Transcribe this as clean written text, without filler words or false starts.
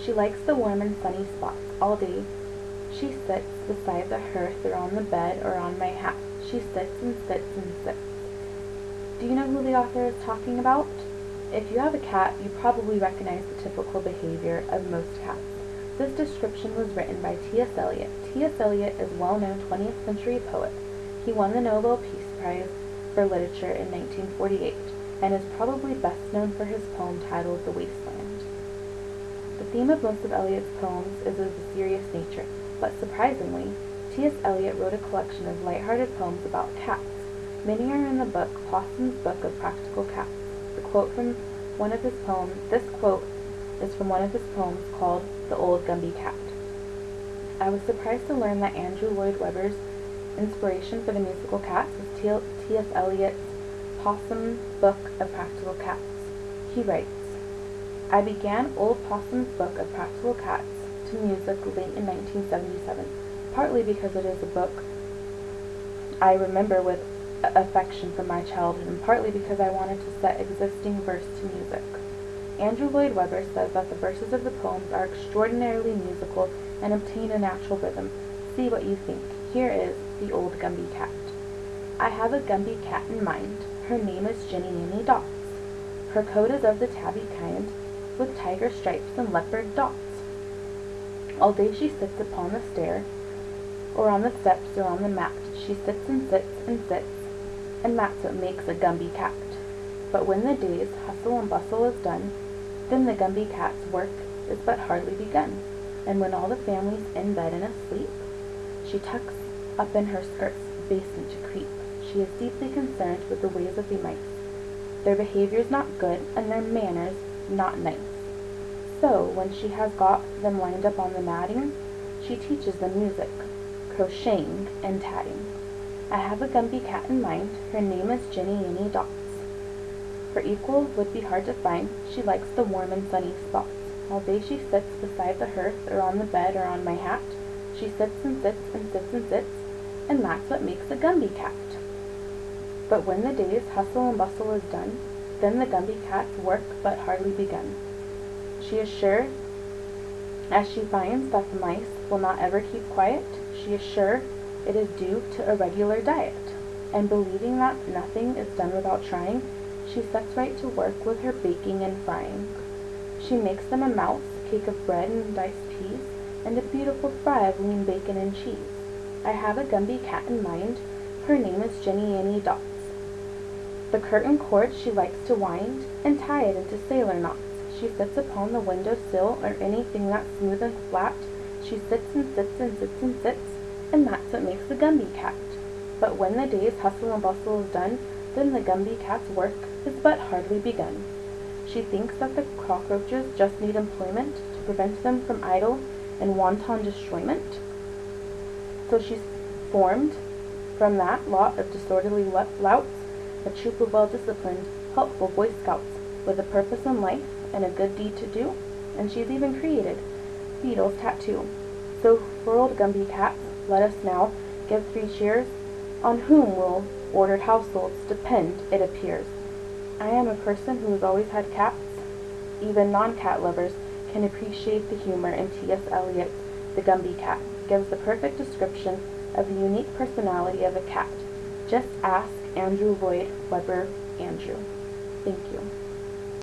She likes the warm and sunny spots all day. She sits beside the hearth or on the bed or on my hat. She sits and sits and sits. Do you know who the author is talking about? If you have a cat, you probably recognize the typical behavior of most cats. This description was written by T.S. Eliot. T.S. Eliot is a well-known 20th century poet. He won the Nobel Peace Prize for Literature in 1948 and is probably best known for his poem titled The Wasteland. The theme of most of Eliot's poems is of a serious nature, but surprisingly, T.S. Eliot wrote a collection of lighthearted poems about cats. Many are in the book Possum's Book of Practical Cats. This quote is from one of his poems called The Old Gumby Cat. I was surprised to learn that Andrew Lloyd Webber's inspiration for the musical Cats was T.S. Eliot's Possum's Book of Practical Cats. He writes, I began Old Possum's Book of Practical Cats to music late in 1977, partly because it is a book I remember with affection from my childhood, and partly because I wanted to set existing verse to music. Andrew Lloyd Webber says that the verses of the poems are extraordinarily musical and obtain a natural rhythm. See what you think. Here is The Old Gumby Cat. I have a Gumby cat in mind. Her name is Jenny Annie Dots. Her coat is of the tabby kind, with tiger stripes and leopard dots. All day she sits upon the stair, or on the steps, or on the mat. She sits and sits and sits, and that's what makes a Gumby cat. But when the day's hustle and bustle is done, then the Gumby cat's work is but hardly begun. And when all the family's in bed and asleep, she tucks up in her skirt's basement to creep. She is deeply concerned with the ways of the mice. Their behavior's not good, and their manners not nice. So, when she has got them lined up on the matting, she teaches them music, crocheting, and tatting. I have a Gumby cat in mind. Her name is Jenny Annie Dots. Her equal would be hard to find. She likes the warm and sunny spots. All day she sits beside the hearth, or on the bed, or on my hat. She sits and sits and sits and sits, and that's what makes a Gumby cat. But when the day's hustle and bustle is done, then the Gumby cat's work but hardly begun. She is sure, as she finds that the mice will not ever keep quiet, she is sure it is due to a regular diet, and believing that nothing is done without trying, she sets right to work with her baking and frying. She makes them a mouse, cake of bread and diced peas, and a beautiful fry of lean bacon and cheese. I have a Gumby cat in mind. Her name is Jenny Annie Dots. The curtain cord she likes to wind, and tie it into sailor knots. She sits upon the window sill, or anything that's smooth and flat. She sits and sits and sits and sits, and that's what makes the Gumby cat. But when the day's hustle and bustle is done, then the Gumby cat's work is but hardly begun. She thinks that the cockroaches just need employment to prevent them from idle and wanton destroyment. So she's formed from that lot of disorderly louts a troop of well-disciplined, helpful Boy Scouts with a purpose in life and a good deed to do, and she's even created Beetle's tattoo. So for old Gumby cats, let us now give 3 cheers, on whom will ordered households depend, it appears. I am a person who has always had cats. Even non-cat lovers can appreciate the humor in T.S. Eliot's The Gumby Cat. Gives the perfect description of the unique personality of a cat. Just ask Andrew Lloyd Webber. Andrew. Thank you.